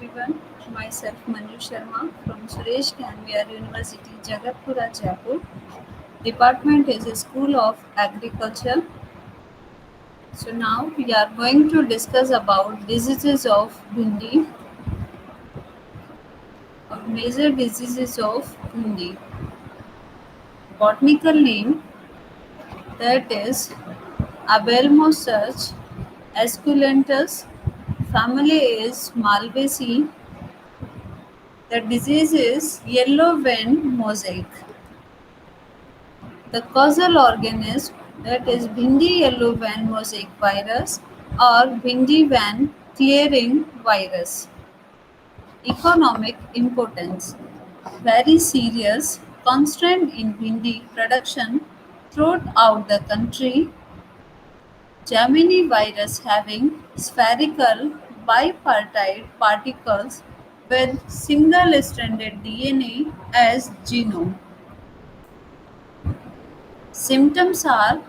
everyone. Myself Manu Sharma from Suresh Kanviar University, Jagatpura, Jaipur. Department is a School of Agriculture. So now we are going to discuss about diseases of bhindi, or major diseases of bhindi. Botanical name that is Abelmosus esculentus. Family is Malvaceae. The disease is yellow vein mosaic. The causal organism that is Bhindi yellow vein mosaic virus or Bhindi vein clearing virus. Economic importance. Very serious constraint in Bhindi production throughout the country. Gemini virus having spherical bipartite particles with single stranded DNA as genome. Symptoms are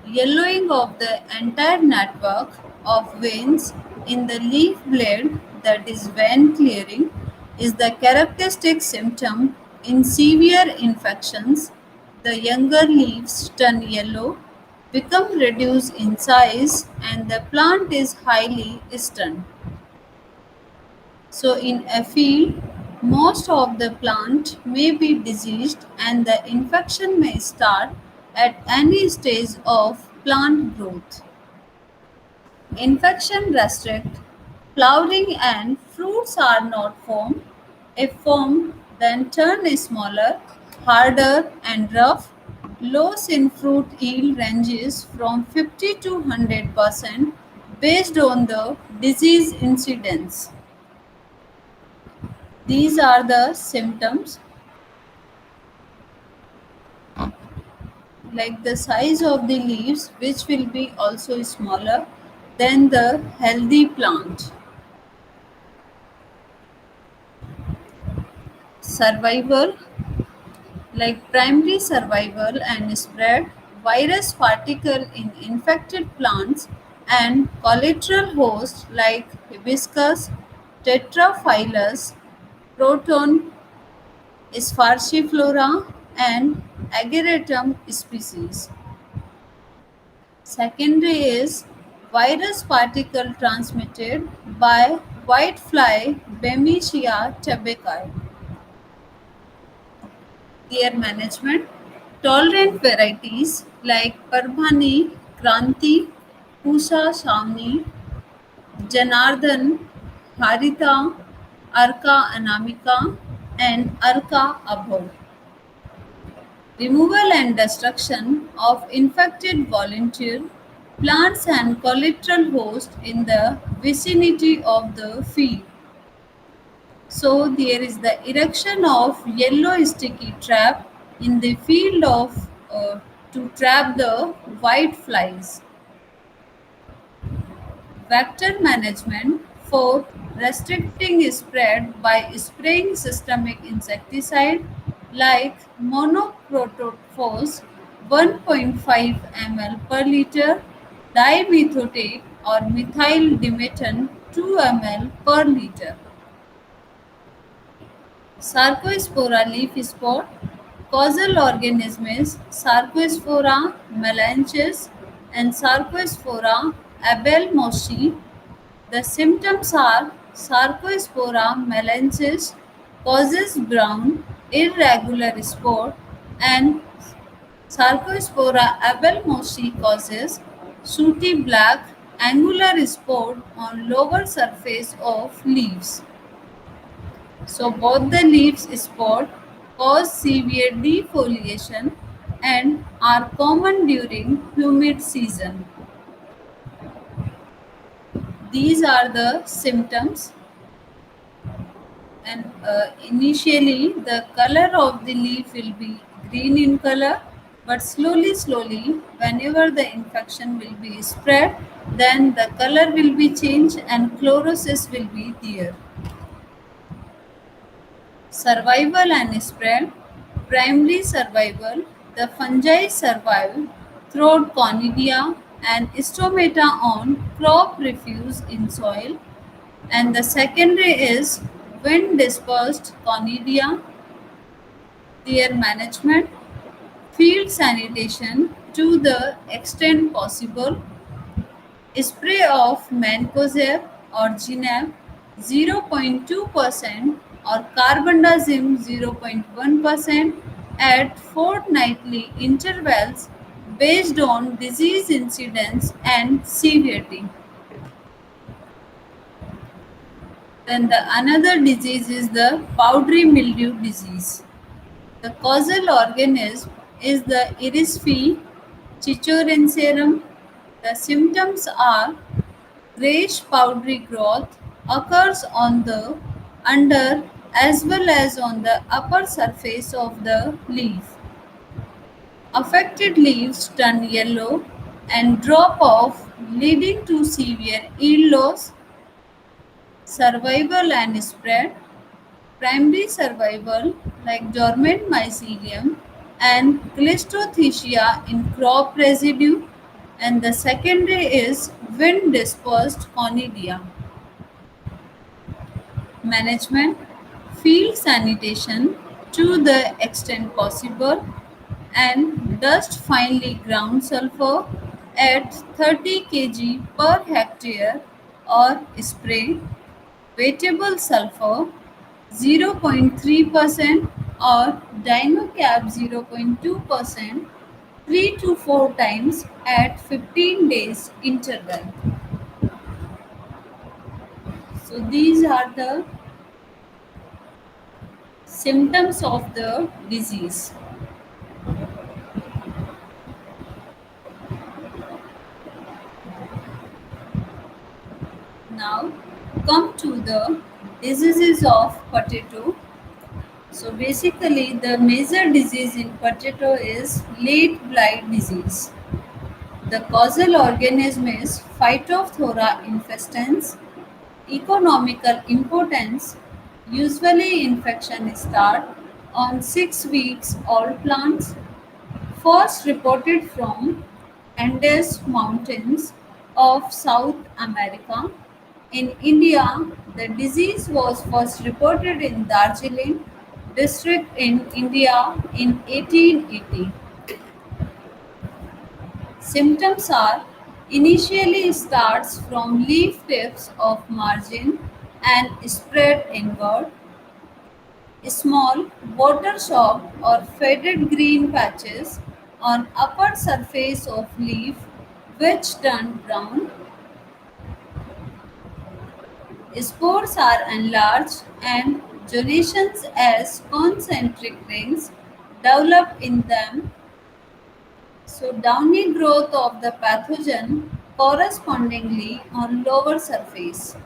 yellowing of the entire network of veins in the leaf blade, that is vein clearing, is the characteristic symptom. In severe infections, the younger leaves turn yellow, become reduced in size, and the plant is highly stunned. So, in a field, most of the plant may be diseased and the infection may start at any stage of plant growth. Infection restrict flowering and fruits are not formed. If formed, then turn smaller, harder and rough. Loss in fruit yield ranges from 50 to 100% based on the disease incidence. These are the symptoms, like the size of the leaves, which will be also smaller than the healthy plant. Survival, like primary survival and spread, virus particle in infected plants and collateral host like hibiscus, tetraphilus, proton, Sphaeriflora and Ageratum species. Secondary is virus particle transmitted by whitefly Bemisia tabaci. Care management. Tolerant varieties like Parbhani, Kranti, Pusa Shavni, Janardhan, Harita, Arka anamica, and Arka abho. Removal and destruction of infected volunteer plants and collateral host in the vicinity of the field. So there is the erection of yellow sticky trap in the field of to trap the white flies. Vector management for restricting spread by spraying systemic insecticide like monoprotophos 1.5 ml per liter, dimethoate or methyl dimeton 2 ml per liter. Sarcospora leaf spot. Causal organism is Sarcospora melanchis and Sarcospora abelmosi. The symptoms are Sarcospora melanchis causes brown, irregular spot, and Sarcospora abelmosi causes sooty black, angular spot on lower surface of leaves. So both the leaves spot cause severe defoliation and are common during humid season. These are the symptoms, and initially the color of the leaf will be green in color, but slowly whenever the infection will be spread, then the color will be changed and chlorosis will be there. Survival and spread. Primary survival. The fungi survive throughout conidia and stomata on crop refuse in soil. And the secondary is wind dispersed conidia, their management, field sanitation to the extent possible, spray of mancozeb or gineb 0.2% or carbendazim 0.1% at fortnightly intervals based on disease incidence and severity. Then the another disease is the powdery mildew disease. The causal organism is the Erisiphe chichorenserum. The symptoms are grayish powdery growth occurs on the under as well as on the upper surface of the leaf. Affected leaves turn yellow and drop off, leading to severe yield loss, survival and spread. Primary survival like dormant mycelium and Clistothecia in crop residue, and the secondary is wind dispersed conidia. Management, field sanitation to the extent possible, and dust finely ground sulfur at 30 kg per hectare or spray wettable sulfur 0.3% or Dinocap 0.2% 3 to 4 times at 15 days interval. So these are the symptoms of the disease. Now come to the diseases of potato. So basically the major disease in potato is late blight disease. The causal organism is Phytophthora infestans. Economical importance. Usually infection start on 6 weeks old plants. First reported from Andes Mountains of South America. In India, the disease was first reported in Darjeeling district in India in 1880. Symptoms are initially starts from leaf tips of margin and spread inward. Small water soaked or faded green patches on upper surface of leaf which turn brown. Spores are enlarged and jonations as concentric rings develop in them. So downy growth of the pathogen correspondingly on lower surface.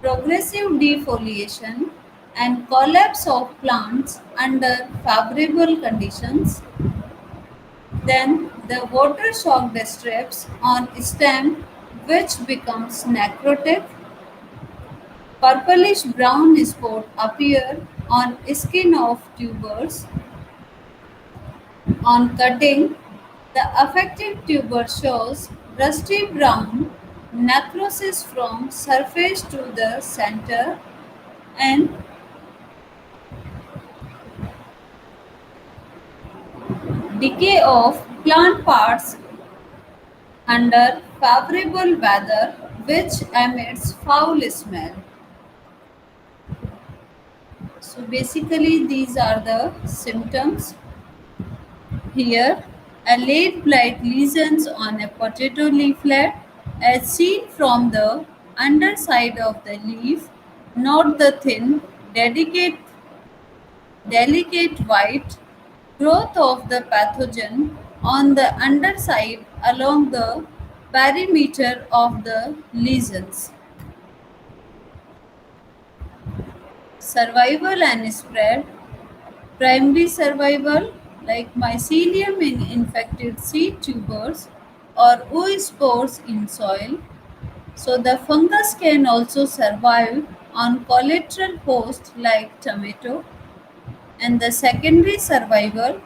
Progressive defoliation and collapse of plants under favorable conditions. Then the water shock disturbs on stem which becomes necrotic. Purplish brown spot appear on skin of tubers. On cutting, the affected tuber shows rusty brown necrosis from surface to the center and decay of plant parts under favorable weather which emits foul smell. So basically these are the symptoms. Here, a late blight lesions on a potato leaflet as seen from the underside of the leaf, not the thin, delicate white growth of the pathogen on the underside along the perimeter of the lesions. Survival and spread. Primary survival like mycelium in infected seed tubers or oospores in soil. So the fungus can also survive on collateral host like tomato, and the secondary survival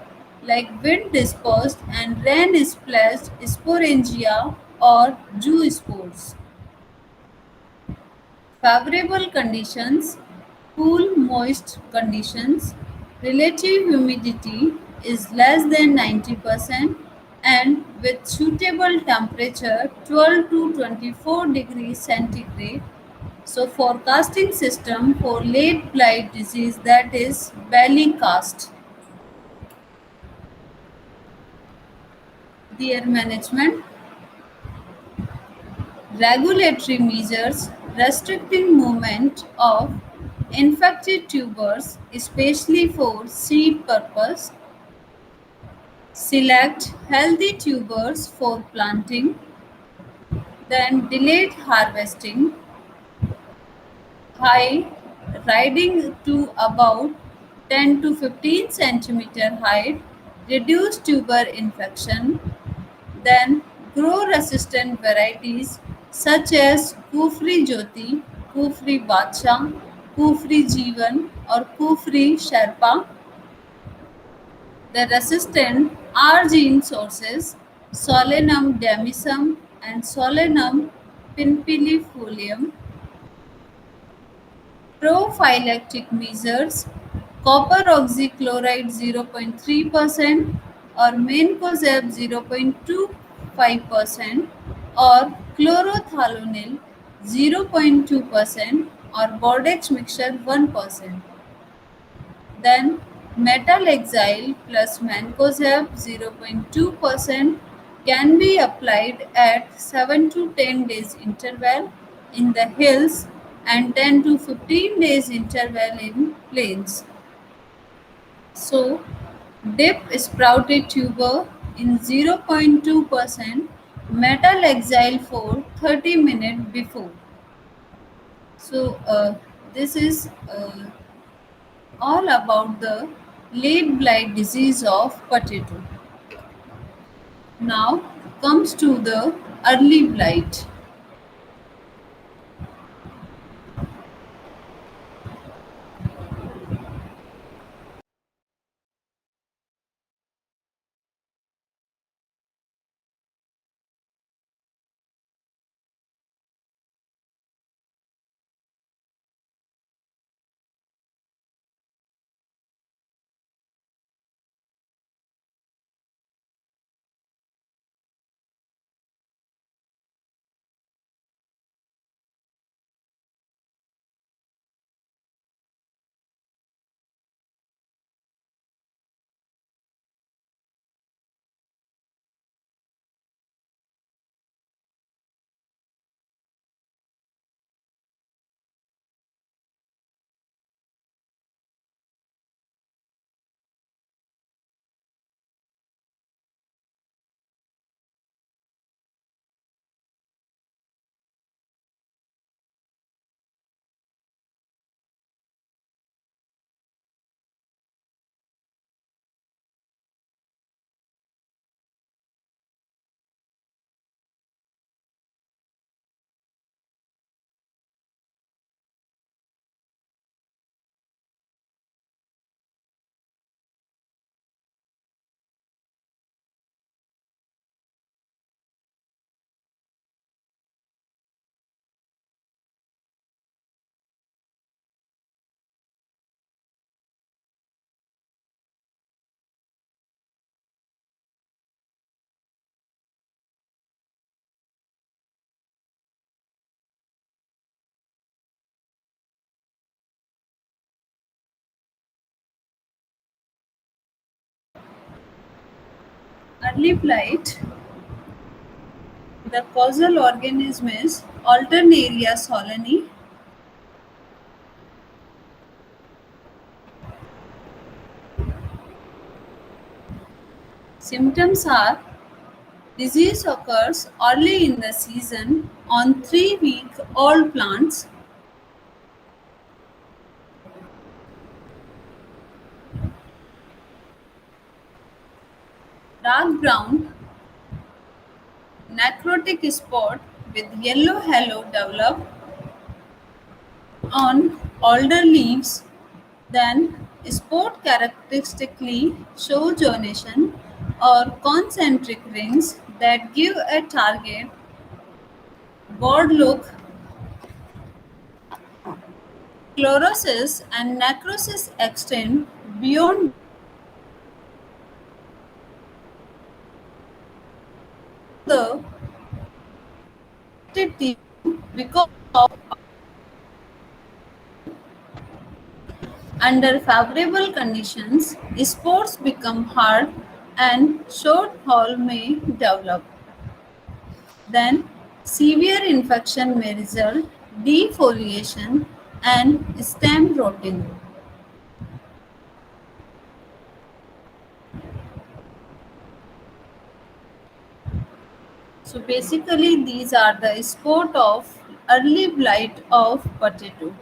like wind dispersed and rain splashed sporangia or zoospores. Favorable conditions, cool, moist conditions, relative humidity is less than 90% and with suitable temperature 12 to 24 degrees centigrade. So forecasting system for late blight disease, that is belly cast. Deer management, regulatory measures restricting movement of infected tubers, especially for seed purpose. Select healthy tubers for planting, then delayed harvesting, high riding to about 10 to 15 centimeter height, reduce tuber infection, then grow resistant varieties such as Kufri Jyoti, Kufri Bacha, Kufri Jeevan or Kufri Sherpa. The resistant are gene sources Solanum demisum and Solanum pinpilifolium. Prophylactic measures copper oxychloride 0.3% or mancozeb 0.25% or chlorothalonil 0.2% or Bordeaux mixture 1%. Then metalhexyl plus mancozeb 0.2% can be applied at 7 to 10 days interval in the hills and 10 to 15 days interval in plains. So dip sprouted tuber in 0.2% metalhexyl for 30 minutes before. So this is all about the late blight disease of potato. Now comes to the early blight. Early blight, the causal organism is Alternaria solani. Symptoms are disease occurs early in the season on 3-week old plants. Dark brown necrotic spot with yellow halo develop on older leaves, then sport characteristically show zonation or concentric rings that give a target board look. Chlorosis and necrosis extend beyond the affected tissue because of under favorable conditions, spores become hard and short haul may develop. Then, severe infection may result defoliation and stem rotting. So basically, these are the sport of early blight of potato.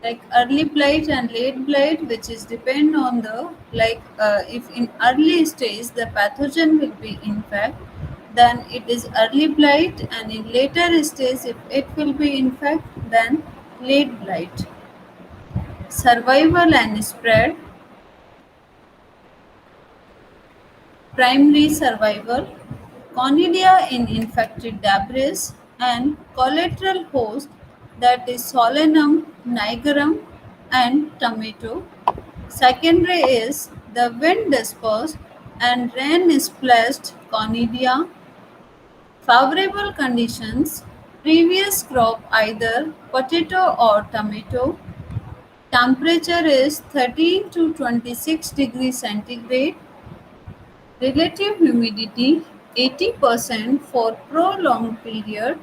Like early blight and late blight, which is depend on the if in early stage the pathogen will be infect, then it is early blight, and in later stage if it will be infect, then late blight. Survival and spread. Primary survival, conidia in infected debris, and collateral host, that is Solanum nigerum and tomato. Secondary is the wind dispersed and rain splashed conidia. Favorable conditions, previous crop either potato or tomato. Temperature is 13 to 26 degrees centigrade. Relative humidity 80% for prolonged period.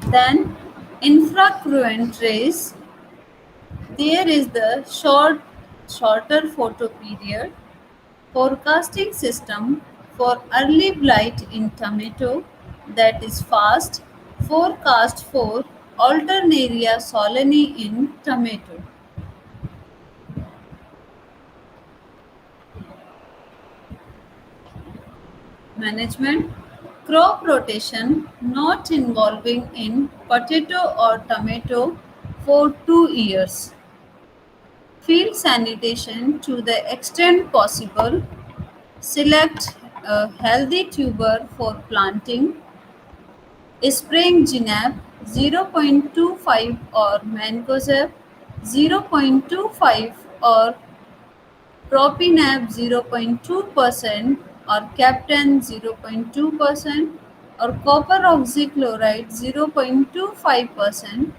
Then infracruent rays, there is the shorter photo period. Forecasting system for early blight in tomato, that is fast. Forecast for Alternaria solani in tomato. Management, crop rotation not involving in potato or tomato for 2 years. Field sanitation to the extent possible. Select a healthy tuber for planting. Spraying Ginap 0.25 or Mancozeb 0.25 or Propinab 0.2% or Captan 0.2% or copper oxychloride 0.25%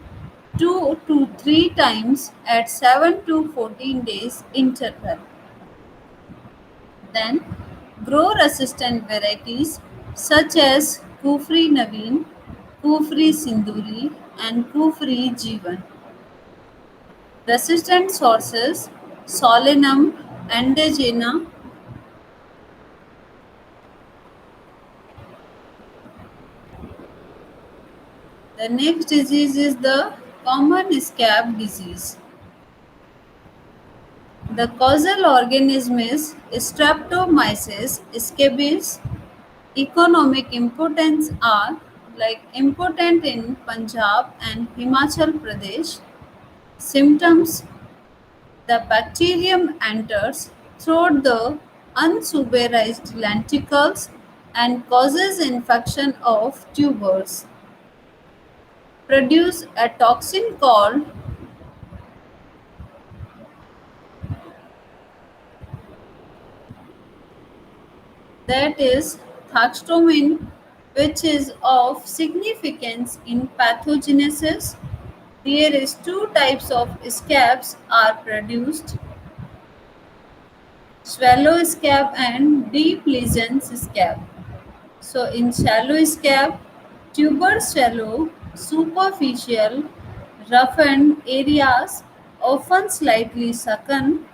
2 to 3 times at 7 to 14 days interval. Then grow resistant varieties such as Kufri Naveen, Kufri Sinduri and Kufri Jeevan. Resistant sources Solanum, Andagena. The next disease is the common scab disease. The causal organism is Streptomyces scabies. Economic importance are like important in Punjab and Himachal Pradesh. Symptoms, the bacterium enters through the unsuberized lenticels and causes infection of tubers. Produce a toxin called, that is Thaxtomin, which is of significance in pathogenesis. There is two types of scabs are produced: shallow scab and deep lesions scab. So in shallow scab, tuber shallow, superficial, roughened areas, often slightly sunken,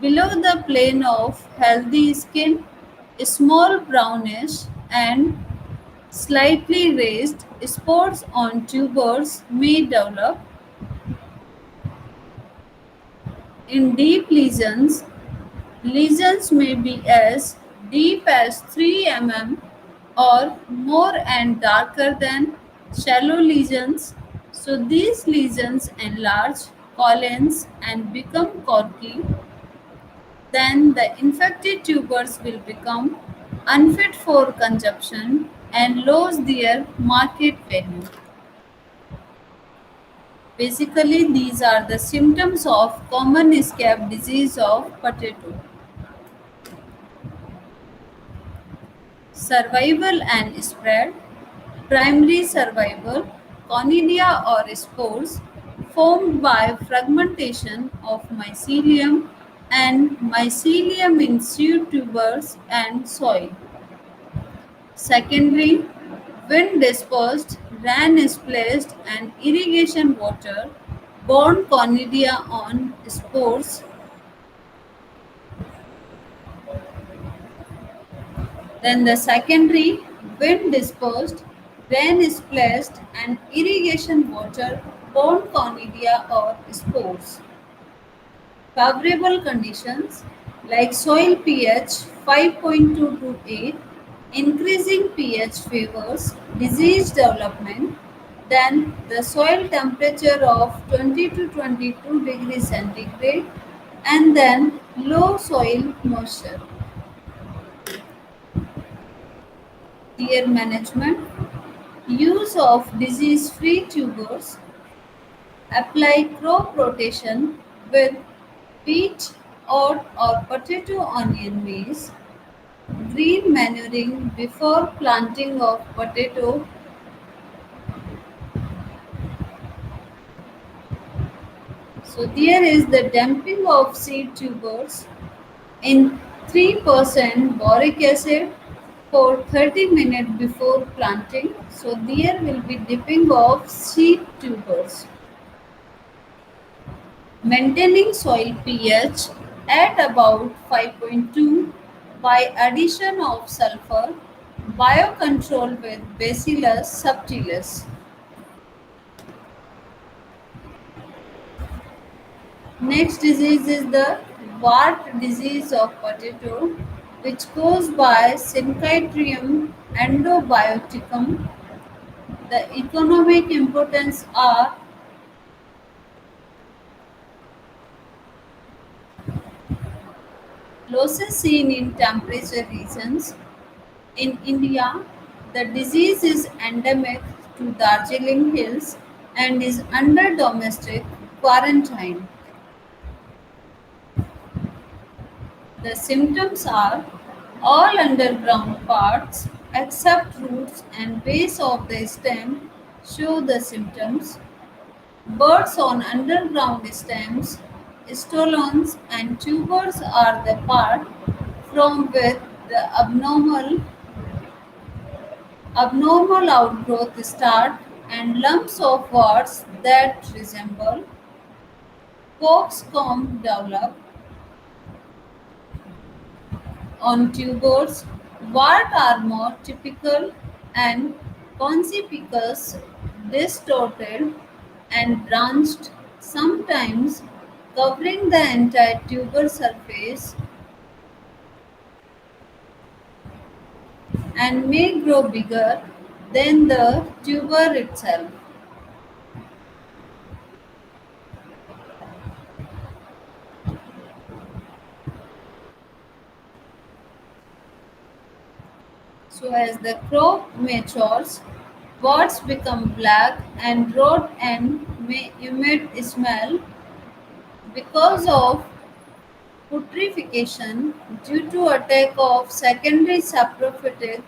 below the plane of healthy skin, small brownish and slightly raised spots on tubers may develop. In deep lesions, lesions may be as deep as 3 mm or more and darker than shallow lesions. So these lesions enlarge colons and become corky. Then the infected tubers will become unfit for consumption and lose their market value. Basically, these are the symptoms of common scab disease of potato. Survival and spread. Primary survival. Conidia or spores formed by fragmentation of mycelium and mycelium in seed tubers and soil. Secondary, wind dispersed, rain is placed, and irrigation water borne conidia on spores. Then the secondary, wind dispersed, rain is placed, and irrigation water borne conidia or spores. Favorable conditions like soil pH 5.2 to 8, increasing pH favors disease development, then the soil temperature of 20 to 22 degrees centigrade, and then low soil moisture. Tier management, use of disease free tubers, apply crop rotation with wheat, oat, or potato, onion, maize, green manuring before planting of potato. So there is the damping of seed tubers in 3% boric acid for 30 minutes before planting. So there will be dipping of seed tubers. Maintaining soil pH at about 5.2 by addition of sulfur, biocontrol with Bacillus subtilis. Next disease is the wart disease of potato, which caused by Syncytium endobioticum. The economic importance are losses seen in temperature regions. In India, the disease is endemic to Darjeeling Hills and is under domestic quarantine. The symptoms are all underground parts except roots and base of the stem show the symptoms. Birds on underground stems, stolons and tubers are the part from which the abnormal outgrowth start, and lumps of warts that resemble coxcomb develop on tubers. Warts are more typical and conspicuous, distorted, and branched, sometimes covering the entire tuber surface, and may grow bigger than the tuber itself. So, as the crop matures, warts become black and rot and may emit smell because of putrefaction due to attack of secondary saprophytic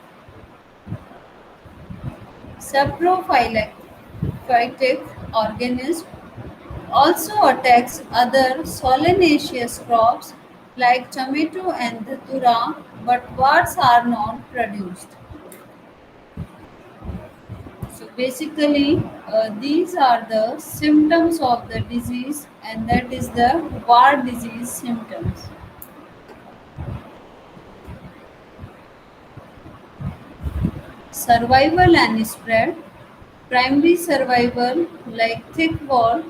organism. Also attacks other solanaceous crops like tomato and datura, but warts are not produced. So basically, these are the symptoms of the disease, and that is the wart disease symptoms. Survival and spread. Primary survival like thick wall,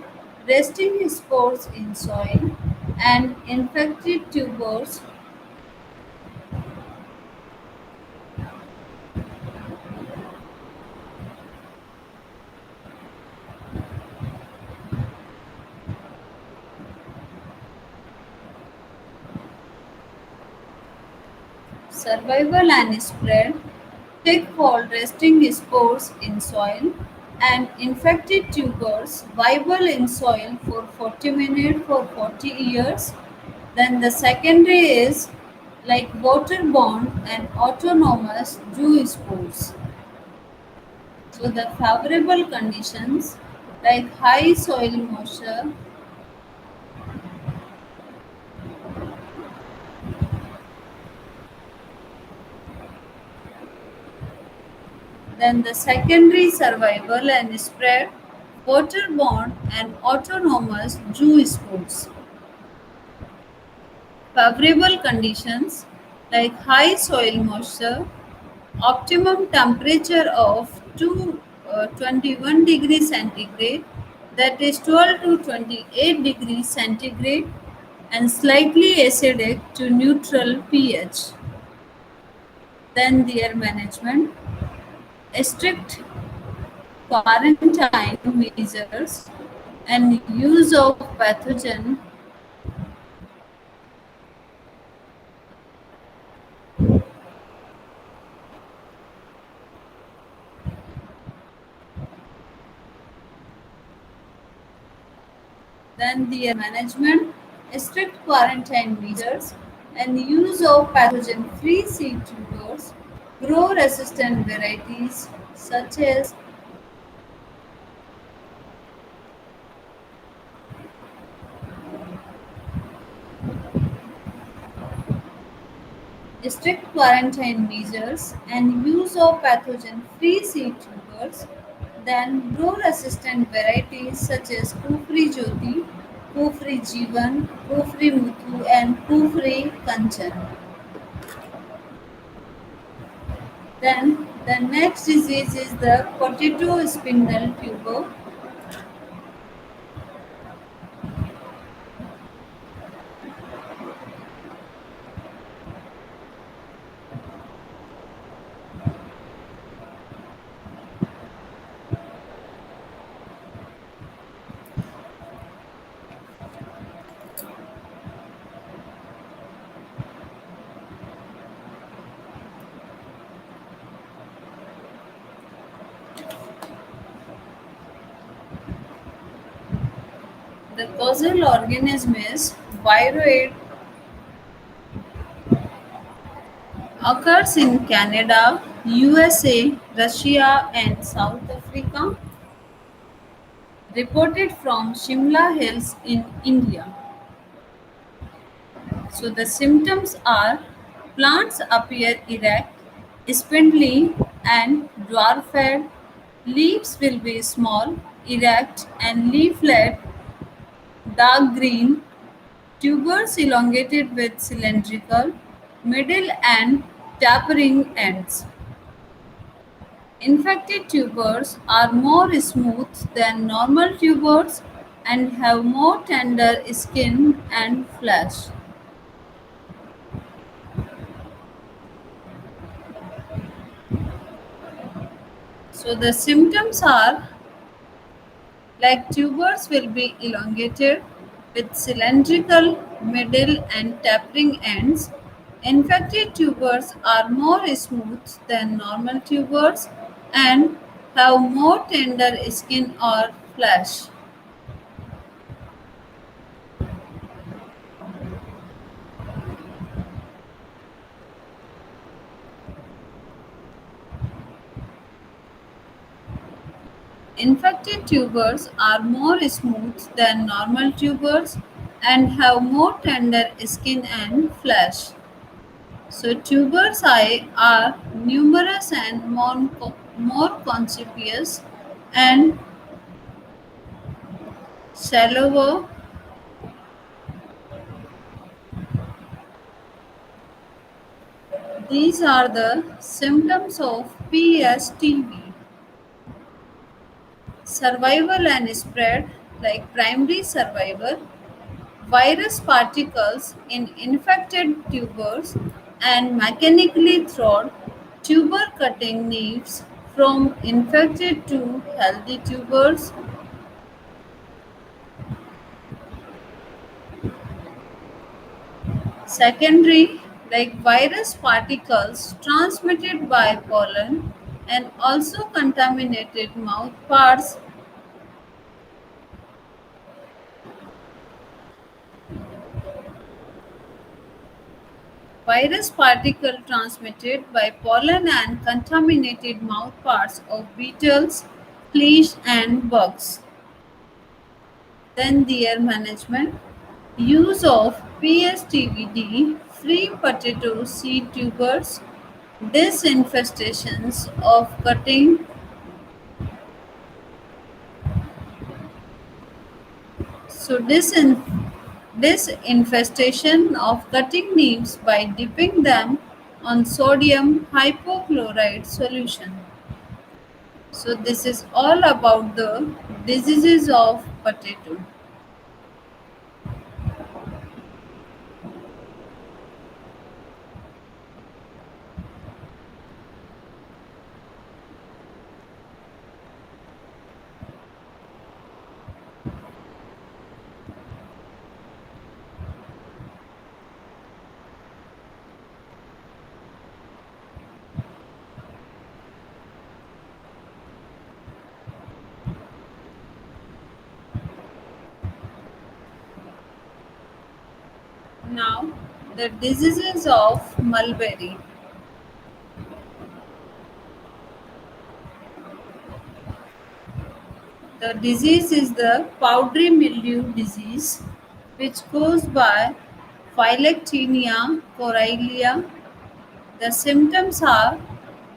resting spores in soil, and infected tubers. Survival and spread. Thick wall resting spores in soil and infected tubers viable in soil for 40 minutes for 40 years. Then the secondary is like waterborne and autonomous zoospores. So the favorable conditions like high soil moisture, then the secondary survival and spread, waterborne and autonomous zoospores. Favorable conditions like high soil moisture, optimum temperature of 21 degrees centigrade, that is 12 to 28 degrees centigrade, and slightly acidic to neutral pH. Then their management, strict quarantine measures and use of pathogen. Then their management, strict quarantine measures, and use of pathogen-free seed tubers, grow-resistant varieties such as strict quarantine measures and use of pathogen-free seed tubers, then grow-resistant varieties such as Kufri Jyoti, Kufri Jivan, Kufri Muthu, and Kufri Kanchan. Then the next disease is the potato spindle tuber. The causal organism is viroid, occurs in Canada, USA, Russia, and South Africa. Reported from Shimla Hills in India. So the symptoms are plants appear erect, spindly, and dwarfed. Leaves will be small, erect, and leaflet dark green. Tubers elongated with cylindrical, middle and tapering ends. Infected tubers are more smooth than normal tubers and have more tender skin and flesh. So the symptoms are like tubers will be elongated with cylindrical middle and tapering ends. Infected tubers are more smooth than normal tubers and have more tender skin or flesh. Infected tubers are more smooth than normal tubers and have more tender skin and flesh. So tubers are numerous and more conspicuous and shallower. These are the symptoms of PSTV. Survival and spread, like primary survival, virus particles in infected tubers and mechanically through tuber cutting needles from infected to healthy tubers. Secondary, like virus particles transmitted by pollen, and also contaminated mouth parts. Virus particle transmitted by pollen and contaminated mouth parts of beetles, fleas, and bugs. Then their management. Use of PSTVD, free potato seed tubers, disinfestations of cutting. So disinfestation of cutting needs by dipping them on sodium hypochlorite solution. So this is all about the diseases of potato. Now the diseases of mulberry. The disease is the powdery mildew disease, which goes by Phyllectenia corylea. The symptoms are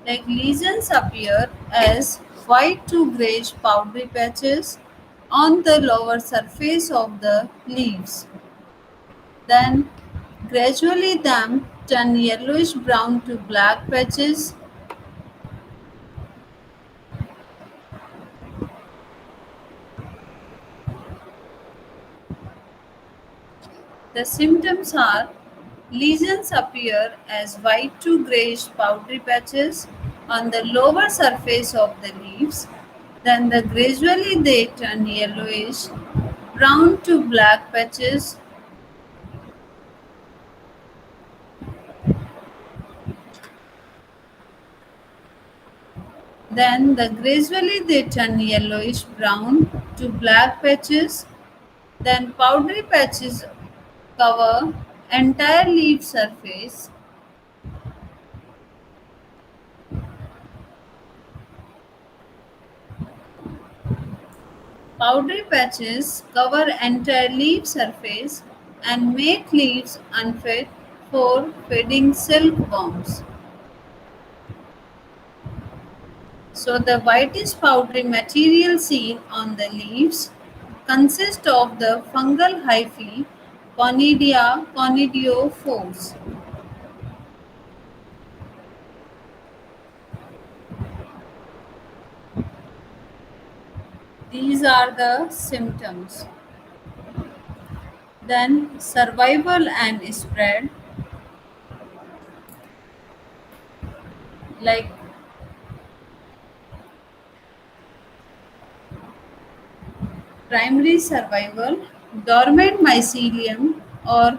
like lesions appear as white to grayish powdery patches on the lower surface of the leaves. Then gradually them turn yellowish brown to black patches. The symptoms are lesions appear as white to grayish powdery patches on the lower surface of the leaves. Then gradually they turn yellowish brown to black patches. Then gradually they turn yellowish brown to black patches. Then powdery patches cover entire leaf surface. Powdery patches cover entire leaf surface and make leaves unfit for feeding silkworms. So the whitish powdery material seen on the leaves consists of the fungal hyphae Conidia conidiophores. These are the symptoms. Then survival and spread, like primary survival, dormant mycelium or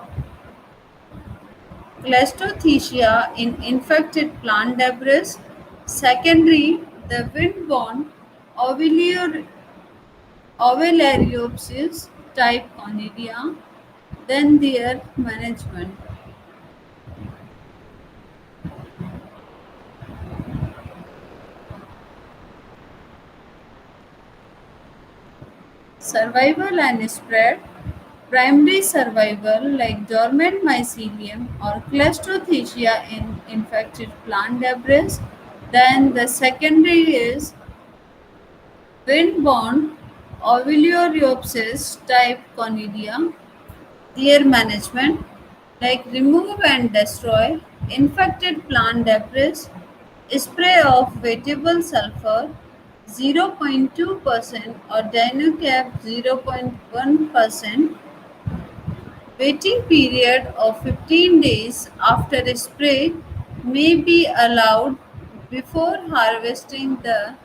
Cleistothecia in infected plant debris. Secondary, the wind-borne Ovilior- Ovulariopsis type Conidia. Then their management. Survival and spread. Primary survival like dormant mycelium or Cleistothecia in infected plant debris. Then the secondary is wind-borne Ovulariopsis type Conidia. Their management like remove and destroy infected plant debris, spray of wettable sulfur 0.2% or Dinocap 0.1%, waiting period of 15 days after spray may be allowed before harvesting the.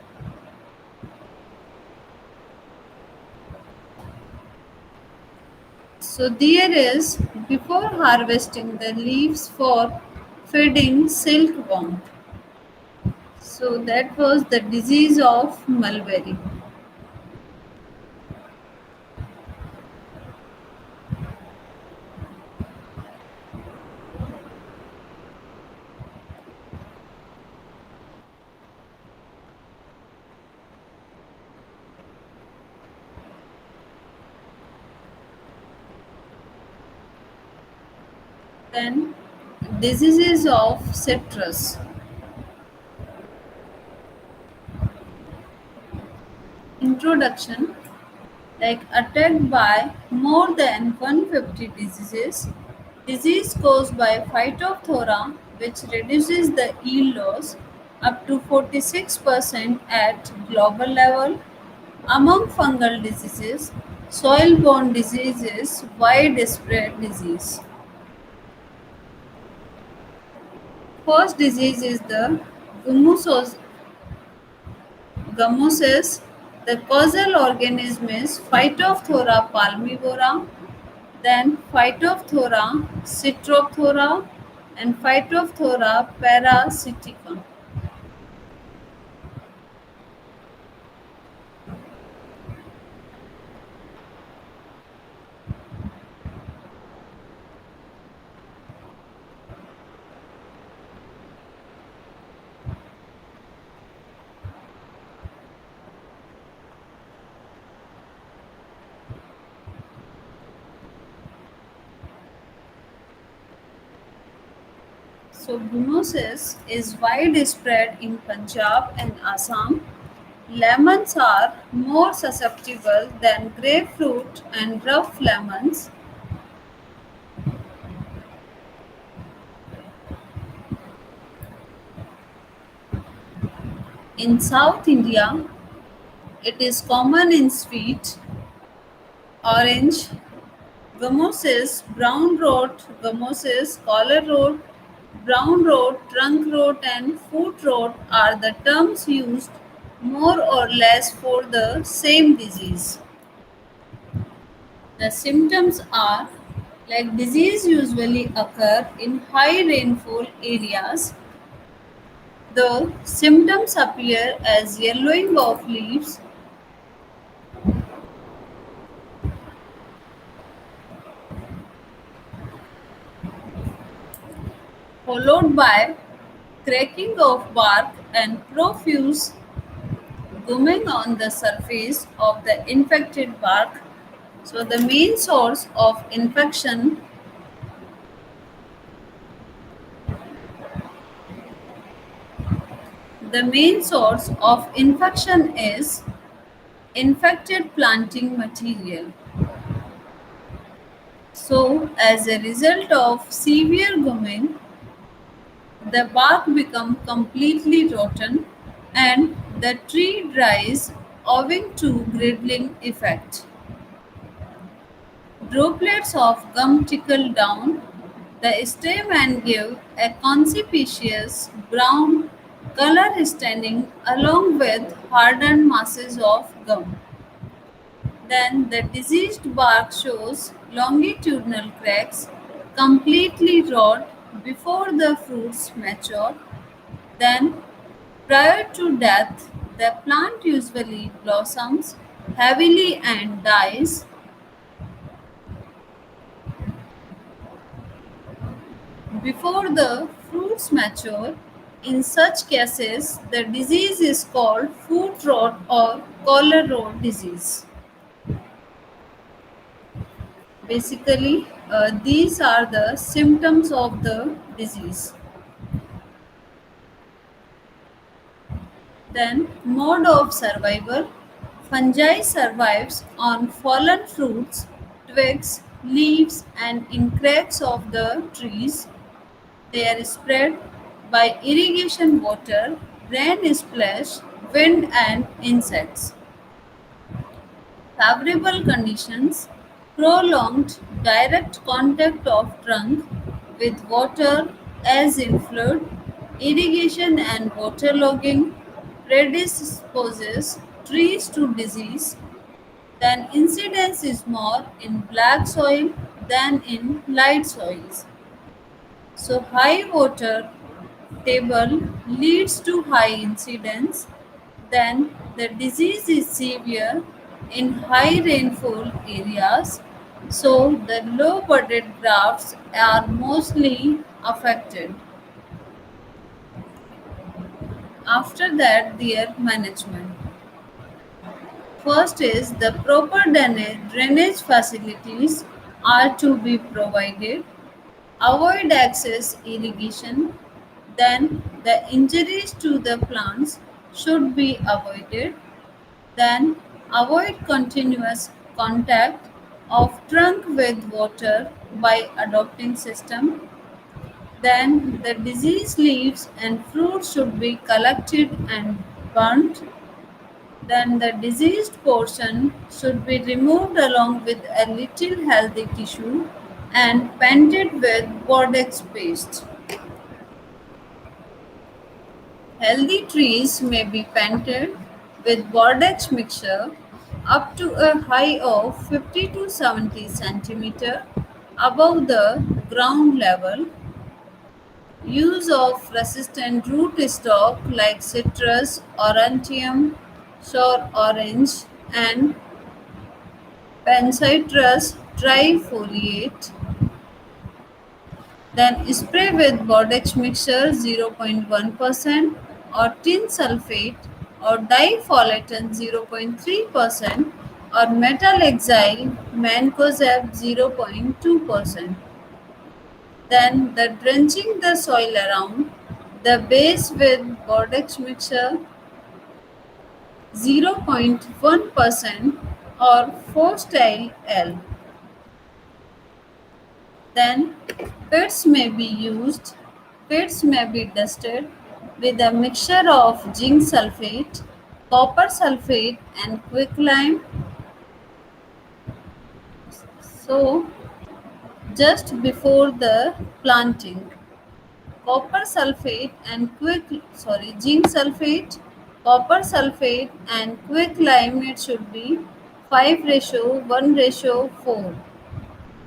So there is before harvesting the leaves for feeding silkworm. So that was the disease of mulberry. Then diseases of citrus. Introduction, like attacked by more than 150 diseases. Disease caused by Phytophthora, which reduces the yield loss up to 46% at global level. Among fungal diseases, soil-borne diseases, widespread disease. First disease is the gummosis. Gummosis. The causal organism is Phytophthora palmivora, then Phytophthora citrophthora, and Phytophthora parasitica. So, gummosis is widespread in Punjab and Assam. Lemons are more susceptible than grapefruit and rough lemons. In South India, it is common in sweet, orange, gummosis, brown rot, gummosis, collar rot, brown rot, trunk rot, and foot rot are the terms used more or less for the same disease. The symptoms are, like disease usually occur in high rainfall areas. The symptoms appear as yellowing of leaves, followed by cracking of bark and profuse gumming on the surface of the infected bark. So the main source of infection is infected planting material. So as a result of severe gumming, the bark becomes completely rotten and the tree dries owing to griddling effect. Droplets of gum trickle down the stem and give a conspicuous brown color staining along with hardened masses of gum. Then the diseased bark shows longitudinal cracks, completely rot before the fruits mature. Then, prior to death, the plant usually blossoms heavily and dies. Before the fruits mature. In such cases, the disease is called foot rot or collar rot disease. Basically, these are the symptoms of the disease. Then, mode of survival. Fungi survives on fallen fruits, twigs, leaves, and in cracks of the trees. They are spread by irrigation water, rain splash, wind, and insects. Favorable conditions, prolonged direct contact of trunk with water as in flood, irrigation and waterlogging predisposes trees to disease, then incidence is more in black soil than in light soils. So high water table leads to high incidence, then the disease is severe in high rainfall areas, so the low budget grafts are mostly affected. After that, their management. First is the proper drainage facilities are to be provided. Avoid excess irrigation. Then the injuries to the plants should be avoided. Then avoid continuous contact of trunk with water by adopting system. Then the diseased leaves and fruit should be collected and burnt. Then the diseased portion should be removed along with a little healthy tissue and painted with Bordeaux paste. Healthy trees may be painted with Bordeaux mixture up to a height of 50 to 70 centimeter above the ground level. Use of resistant rootstock like citrus, aurantium, sour orange, and Pancitrus trifoliate. Then spray with Bordeaux mixture 0.1% or tin sulfate or difolaton 0.3% or metal exile mancozeb 0.2%. Then the drenching the soil around the base with Bordeaux mixture 0.1% or Forstyle L. Then pits may be used. Pits may be dusted with a mixture of zinc sulfate, copper sulfate, and quicklime. So just before the planting, copper sulfate and zinc sulfate, copper sulfate, and quicklime. It should be 5 ratio 1 ratio 4.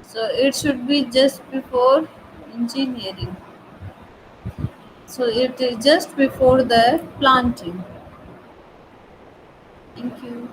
So it should be just before engineering. So it is just before the planting. Thank you.